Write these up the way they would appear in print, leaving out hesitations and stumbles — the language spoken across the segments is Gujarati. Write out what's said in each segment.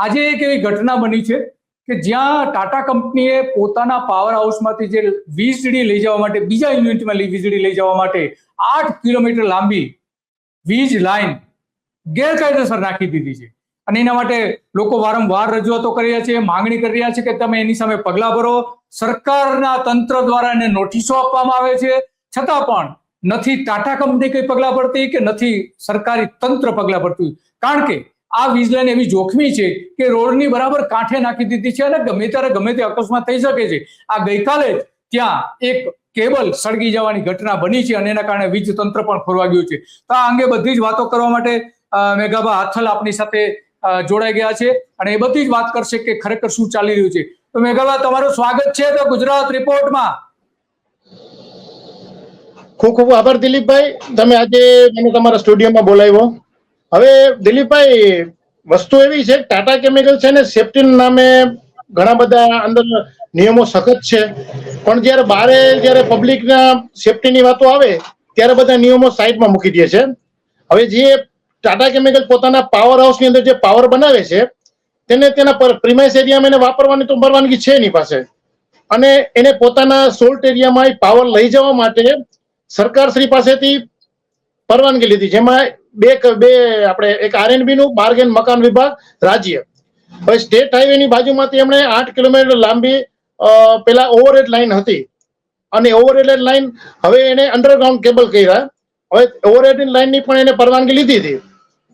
આજે એક એવી ઘટના બની છે કે જ્યાં ટાટા કંપનીએ પોતાના પાવર હાઉસમાંથી જે વીજળી લઈ જવા માટે બીજા યુનિટમાં વીજળી લઈ જવા માટે 8 કિલોમીટર લાંબી વીજ લાઈન ગેરકાયદેસર નાખી દીધી છે અને એના માટે લોકો વારંવાર રજૂઆતો કરી રહ્યા છે, માંગણી કરી રહ્યા છે કે તમે એની સામે પગલા ભરો. સરકારના તંત્ર દ્વારા એને નોટિસો આપવામાં આવે છે, છતાં પણ નથી ટાટા કંપની કઈ પગલા ભરતી કે નથી સરકારી તંત્ર પગલા ભરતું. કારણ કે આ વીજ લાઈન એવી જોખમી છે કે રોડની બરાબર કાંઠે નાખી દીધી છે અને ગમે ત્યારે ગમે તે અકસ્માત થઈ શકે છે. આ ગઈકાલે જ ત્યાં એક કેબલ સળગી જવાની ઘટના બની છે અને એના કારણે વીજ તંત્ર પણ ખોરવા ગયું છે. તો આ અંગે બધી જ વાતો કરવા માટે મેઘાબા હાથલ આપણી સાથે જોડાઈ ગયા છે અને એ બધી જ વાત કરશે કે ખરેખર શું ચાલી રહ્યું છે. તો મેઘાબા, તમારું સ્વાગત છે તો ગુજરાત રિપોર્ટમાં. ખૂબ ખૂબ આભાર દિલીપભાઈ, તમે આજે મને તમારા સ્ટુડિયોમાં બોલાવ્યો. હવે દિલીપભાઈ, વસ્તુ એવી છે ટાટા કેમિકલ છે ને સેફટી નામે ઘણા બધા અંદર નિયમો સખત છે, પણ જયારે પબ્લિકના સેફટીની વાતો આવે ત્યારે બધા નિયમો સાઈડમાં મૂકી દે છે. હવે જે ટાટા કેમિકલ પોતાના પાવર હાઉસની અંદર જે પાવર બનાવે છે તેને તેના પ્રિમાઇસ એરિયામાં એને વાપરવાની તો પરવાનગી છે એની પાસે, અને એને પોતાના સોલ્ટ એરિયામાં પાવર લઈ જવા માટે સરકાર શ્રી પાસેથી પરવાનગી લીધી, જેમાં બે આપણે એક આરએનબી નું બાર્ગેન મકાન વિભાગ રાજ્ય. હવે સ્ટેટ હાઈવે ની બાજુમાંથી એમણે 8 કિલોમીટર લાંબી પેલા ઓવરહેડ લાઈન હતી અને ઓવરહેડ લાઈન હવે એને અંડરગ્રાઉન્ડ કેબલ કર્યા. હવે ઓવરહેડ લાઈનની પણ એને પરવાનગી લીધી હતી,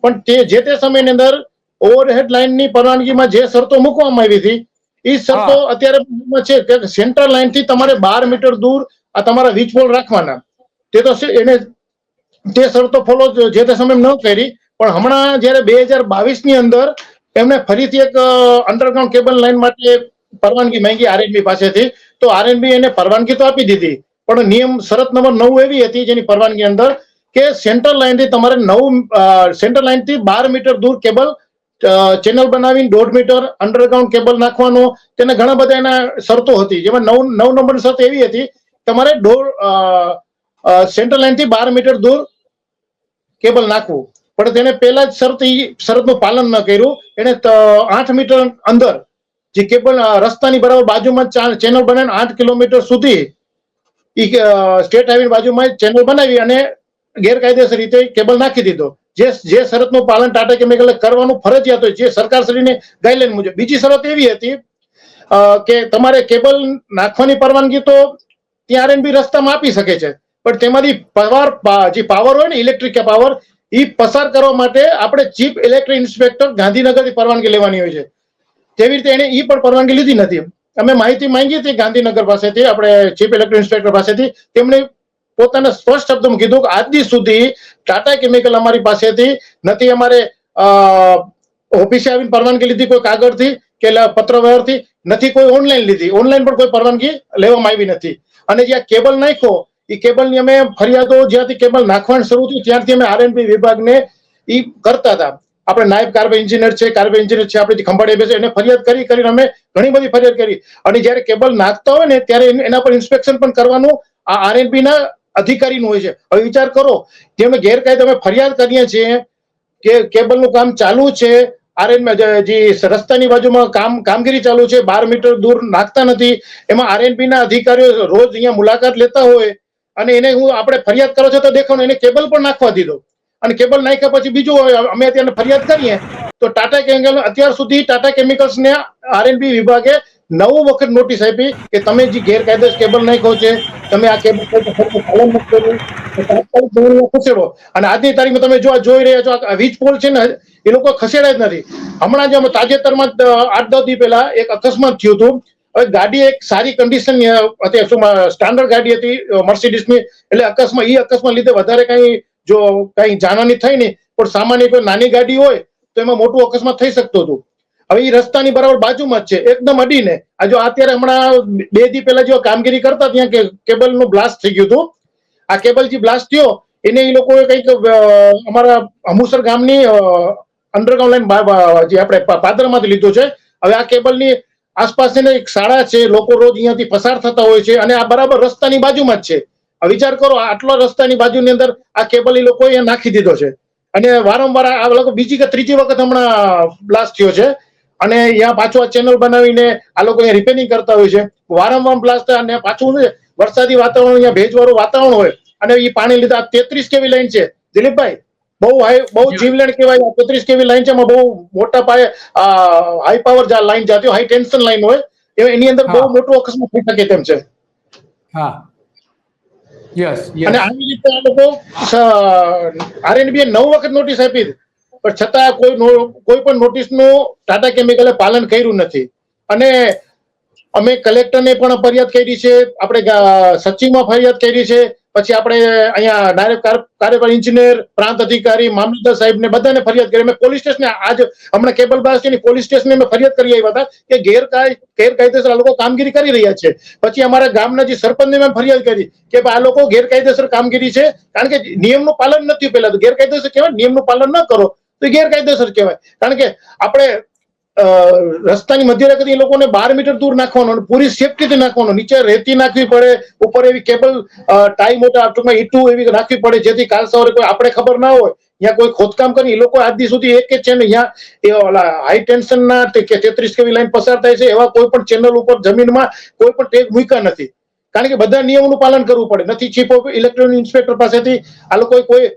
પણ જે તે સમયની અંદર ઓવરહેડ લાઈનની પરવાનગીમાં જે શરતો મૂકવામાં આવી હતી એ શરતો અત્યારે છે કે સેન્ટ્રલ લાઈન થી તમારે 12 મીટર દૂર આ તમારા વીજ પોલ રાખવાના. તે તો એને તે શરતો ફોલો જે તે સમય ન કરી, પણ હમણાં જયારે 2022 ની અંદર એમને ફરીથી એક અંડરગ્રાઉન્ડ કેબલ લાઈન માટે પરવાનગી માંગી આરએનબી પાસેથી, તો આરએનબી એને પરવાનગી તો આપી દીધી, પણ નિયમ શરત નંબર 9 એવી હતી જેની પરવાનગી અંદર કે સેન્ટ્રલ લાઈન થી તમારે સેન્ટ્રલ લાઈન થી 12 મીટર દૂર કેબલ ચેનલ બનાવીને 1.5 મીટર અંડરગ્રાઉન્ડ કેબલ નાખવાનો, તેને ઘણા બધા એના શરતો હતી. જેમાં 9 નંબરની શરત એવી હતી તમારે સેન્ટ્રલ લાઈન થી 12 મીટર દૂર કેબલ નાખવું, પણ તેને પહેલા જ શરતનું પાલન ન કર્યું. એને 8 મીટર અંદર જે કેબલ રસ્તાની બરાબર બાજુમાં ચેનલ બનાવીને 8 કિલોમીટર સુધી સ્ટેટ હાઈવે બાજુમાં ચેનલ બનાવી અને ગેરકાયદેસર રીતે કેબલ નાખી દીધો. જે શરતનું પાલન ટાટા કેમિકલે કરવાનું ફરજિયાત હોય, જે સરકારશ્રીની ગાઈડલાઈન મુજબ. બીજી શરત એવી હતી કે તમારે કેબલ નાખવાની પરવાનગી તો ત્યાં આરએનબી રસ્તામાં આપી શકે છે, પણ તેમાંથી જે પાવર હોય ને ઇલેક્ટ્રિક પાવર એ પસાર કરવા માટે આપણે ચીફ ઇલેક્ટ્રિક ઇન્સ્પેક્ટર ગાંધીનગરથી પરવાનગી લેવાની હોય છે. તેવી રીતે એને એ પણ પરવાનગી લીધી નથી. અમે માહિતી માંગી હતી ગાંધીનગર પાસેથી, આપણે ચીફ ઇલેક્ટ્રિક ઇન્સ્પેક્ટર પાસેથી. તેમણે પોતાના સ્પષ્ટ શબ્દમાં કીધું કે આજ દી સુધી ટાટા કેમિકલ અમારી પાસેથી નથી અમારે ઓફિસે આવીને પરવાનગી લીધી કોઈ કાગળથી કે પત્ર વ્યવહારથી, નથી કોઈ ઓનલાઈન લીધી. ઓનલાઈન પણ કોઈ પરવાનગી લેવામાં આવી નથી. અને જ્યાં કેબલ નાખ્યો એ કેબલની અમે ફરિયાદો જ્યાંથી કેબલ નાખવાનું શરૂ થયું ત્યારથી અમે આરએનબી વિભાગને એ કરતા હતા. આપણે નાયબ કાર્બન એન્જિનિયર છે, આપણે જે ખંભાળિયા બેસે એને ફરિયાદ કરીને અમે ઘણી બધી ફરિયાદ કરી. અને જયારે કેબલ નાખતા હોય ને ત્યારે એના પર ઇન્સ્પેક્શન પણ કરવાનું આ આરએનબી ના અધિકારીનું હોય છે. હવે વિચાર કરો, જેમને ગેરકાયદે અમે ફરિયાદ કરીએ છીએ કે કેબલનું કામ ચાલુ છે, આરએનબી જે રસ્તાની બાજુમાં કામગીરી ચાલુ છે, 12 મીટર દૂર નાખતા નથી, એમાં આરએનબી ના અધિકારીઓ રોજ અહીંયા મુલાકાત લેતા હોય અને એને આપણે ફરિયાદ કરો છો તો દેખો એને કેબલ પણ નાખવા દીધો. અને કેબલ નાખ્યા પછી બીજું અમે અત્યારે ફરિયાદ કરીએ તો ટાટા કેમિકલ અત્યાર સુધી ટાટા કેમિકલ્સ ને આરએનબી વિભાગે 9 વખત નોટિસ આપી કે તમે જે ગેરકાયદેસર કેબલ નાખ્યો છે, તમે આ કેબલ પાલન નથી કર્યું, ખસેડો. અને આજની તારીખમાં તમે જોઈ રહ્યા છો આ વીજ પોલ છે ને એ લોકો ખસેડાય જ નથી. હમણાં જ તાજેતરમાં 8-10 દી પહેલા એક અકસ્માત થયું હતું. હવે ગાડી એક સારી કન્ડિશન હતી, સ્ટાન્ડર્ડ ગાડી હતી મર્સિડીઝની, એટલે અકસ્માત લીધે વધારે કઈ જાનહાની થઈ નહીં, પણ સામાન્ય કોઈ નાની ગાડી હોય તો એમાં મોટું અકસ્માત થઈ શકતું હતું. હવે એ રસ્તાની બરાબર બાજુમાં જ છે, એકદમ અડીને. અત્યારે હમણાં 2 દી પહેલા જો કામગીરી કરતા ત્યાં કેબલ નું બ્લાસ્ટ થઈ ગયું હતું. આ કેબલ જે બ્લાસ્ટ થયો એને એ લોકોએ કંઈક અમારા હમુસર ગામની અંડરગ્રાઉન્ડ લાઈન જે આપણે પાદરમાંથી લીધું છે. હવે આ કેબલની આસપાસ એક શાળા છે, લોકો રોજ અહીંયાથી પસાર થતા હોય છે અને આ બરાબર રસ્તાની બાજુમાં જ છે. વિચાર કરો, આટલો રસ્તાની બાજુની અંદર આ કેબલ એ લોકોએ નાખી દીધો છે અને વારંવાર આ લોકો બીજી કે ત્રીજી વખત હમણાં બ્લાસ્ટ થયો છે. અને અહીંયા પાછું આ ચેનલ બનાવીને આ લોકો અહીંયા રિપેરિંગ કરતા હોય છે. વારંવાર બ્લાસ્ટ થાય અને પાછું વરસાદી વાતાવરણ, અહીંયા ભેજવાળું વાતાવરણ હોય અને એ પાણી લીધા 33 કેવી લાઈન છે દિલીપભાઈ, બહુ જીવલેણ કહેવાય. 33 કેવી લાઈન છે, એમાં બહુ મોટા પાયે હાઈ પાવર લાઈન જાતી હોય, હાઈ ટેન્શન લાઈન હોય, એની અંદર બહુ મોટો અકસ્માત થઈ શકે તેમ છે. હા, યસ. અને આવી રીતે આ લોકો આરએનબીએ 9 વખત નોટિસ આપી, પણ છતાં કોઈ પણ નોટિસનું ટાટા કેમિકલે પાલન કર્યું નથી. અને અમે કલેક્ટરને પણ ફરિયાદ કરી છે, આપણે સચિવમાં ફરિયાદ કરી છે, પછી આપણે અહીંયા ડાયરેક્ટ કાર્યપાલક ઇન્જિનિયર, પ્રાંત અધિકારી, મામલતદાર સાહેબને બધાને ફરિયાદ કરી. અમે પોલીસ સ્ટેશન હમણાં કેબલ બ્લાસ્ટની પોલીસ સ્ટેશને અમે ફરિયાદ કરી આવ્યા હતા કે ગેરકાયદેસર આ લોકો કામગીરી કરી રહ્યા છે. પછી અમારા ગામના જે સરપંચને મેં ફરિયાદ કરી કે આ લોકો ગેરકાયદેસર કામગીરી છે, કારણ કે નિયમનું પાલન નથી. પહેલા તો ગેરકાયદેસર કહેવાય, નિયમનું પાલન ન કરો તો ગેરકાયદેસર કહેવાય. કારણ કે આપણે રસ્તાની મધ્યરેખાથી એ લોકોને 12 મીટર દૂર નાખવાનો, પૂરી સેફટીથી નાખવાનો, નીચે રેતી નાખવી પડે, ઉપર એવી કેબલ ટાઈ મોટા ટૂંકમાં ઈટું એવી નાખવી પડે, જેથી કાલ સવારે કોઈ આપણે ખબર ના હોય, અહીંયા કોઈ ખોદકામ કરી. એ લોકો આજ દી સુધી એક જ છે ને અહીંયા હાઈ ટેન્શનના કે 33 કેવી લાઈન પસાર થાય છે એવા કોઈ પણ ચેનલ ઉપર જમીનમાં કોઈ પણ ટેગ મૂક્યા નથી, કારણ કે બધા નિયમોનું પાલન કરવું પડે. નથી ચીફ ઓફ ઇલેક્ટ્રોનિક ઇન્સ્પેક્ટર પાસેથી આ લોકોએ કોઈ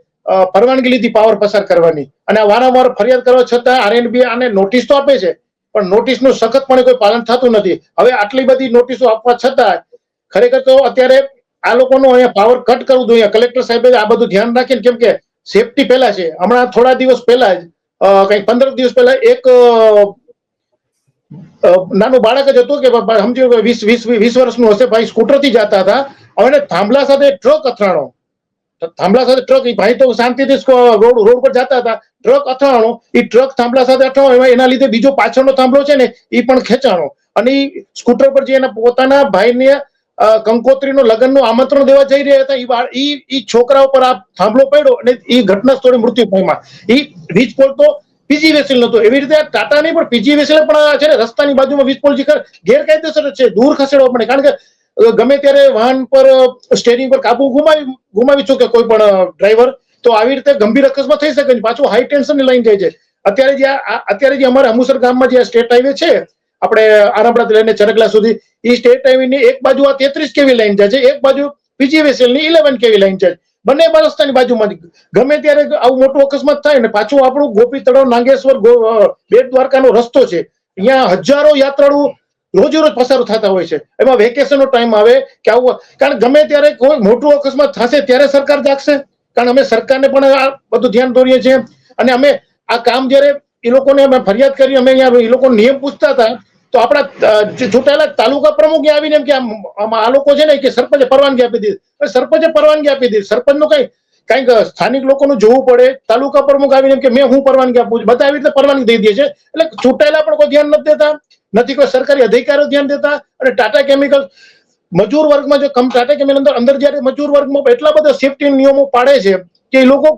પરવાનગી લીધી પાવર પસાર કરવાની, અને વારંવાર ફરિયાદ કરવા છતાં આરએનબી આને નોટિસ તો આપે છે, પણ નોટિસનું સખતપણે કોઈ પાલન થતું નથી. હવે આટલી બધી નોટિસો આપવા છતાં ખરેખર તો અત્યારે આ લોકોનો અહીંયા પાવર કટ કરવું જોઈએ. કલેક્ટર સાહેબે આ બધું ધ્યાન રાખીને, કેમ કે સેફટી પહેલા છે. હમણાં થોડા દિવસ પહેલા જ કંઈક 15 દિવસ પહેલા એક નાનું બાળક જ હતું કે સમજો 20 વર્ષનું હશે, ભાઈ સ્કૂટરથી જતા હતા, હવે થાંભલા સાથે ટ્રક અથડાણો. થાંભલા સાથે ટ્રક, ભાઈ તો શાંતિથી રોડ પર જતા હતા, ટ્રક અથડાણો. એ ટ્રક થાંભલા સાથે અથડાણો, એના લીધે બીજો પાછળનો થાંભલો છે ને એ પણ ખેંચાણો. અને એ સ્કૂટર પર જે એના પોતાના ભાઈને કંકોત્રીનો લગ્નનું આમંત્રણ દેવા જઈ રહ્યા હતા, એ છોકરા ઉપર આ થાંભલો પડ્યો અને એ ઘટના સ્થળે મૃત્યુ પામ્યા. એ વીજ પોલ તો પીજીવીસીએલ નતો. એવી રીતે ટાટા નહીં, પણ પીજીવીસીએલ પણ છે ને રસ્તાની બાજુમાં વીજ પોલ ગેરકાયદેસર છે, દૂર ખસેડવા પડે. કારણ કે ગમે ત્યારે વાહન પર સ્ટેરિંગ પર કાબુ ગુમાવી ચૂકે કોઈ પણ ડ્રાઈવર, તો આવી રીતે ગંભીર અકસ્માત થઈ શકે. પાછું હાઈ ટેન્શનની લાઈન જાય છે. અત્યારે જે અમારા અમુસર ગામમાં જે સ્ટેટ હાઈવે છે, આપણે આરામડાથી લઈને ચરગલા સુધી, એ સ્ટેટ હાઈવેની એક બાજુ આ 33 કેવી લાઈન જાય છે, એક બાજુ પીજીવીસીએલની 11 કેવી લાઈન જાય છે. બંને રસ્તાની બાજુમાં ગમે ત્યારે આવું મોટું અકસ્માત થાય ને. પાછું આપણું ગોપી તળાવ, નાગેશ્વર, બેટ દ્વારકાનો રસ્તો છે, અહીંયા હજારો યાત્રાળુ રોજે રોજ પસાર થતા હોય છે. એમાં વેકેશનનો ટાઈમ આવે કે આવું, કારણ ગમે ત્યારે કોઈ મોટું અકસ્માત થશે ત્યારે સરકાર જાગશે. કારણ અમે સરકારને પણ આ બધું ધ્યાન દોરીએ છીએ. અને અમે આ કામ જયારે એ લોકોને અમે ફરિયાદ કરી, અમે અહીંયા એ લોકો નિયમ પૂછતા હતા, તો આપણા ચૂંટાયેલા તાલુકા પ્રમુખ આવીને એમ કે આ લોકો છે ને કે સરપંચે પરવાનગી આપી દીધી. સરપંચે પરવાનગી આપી દીધી, સરપંચનું કંઈક સ્થાનિક લોકોનું જોવું પડે. તાલુકા પ્રમુખ આવીને કે મેં હું પરવાનગી આપું છું, બધા આવી રીતે પરવાનગી દઈ દે છે. એટલે ચૂંટાયેલા પણ કોઈ ધ્યાન નથી દેતા, નથી કોઈ સરકારી અધિકારીઓ ધ્યાન દેતા. અને ટાટા કેમિકલ મજૂર વર્ગમાં જો ટાટા કેમિકલ અંદર જયારે મજૂર વર્ગમાં એટલા બધા સેફટી નિયમો પાડે છે કે એ લોકો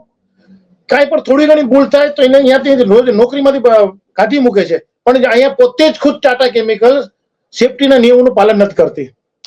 કાંઈ પણ થોડી ઘણી ભૂલ થાય તો એને અહીંયાથી નોકરીમાંથી કાઢી મૂકે છે. પણ અહીંયા પોતે જ ખુદ ટાટા કેમિકલ સેફટીના નિયમોનું પાલન નથી કરતી.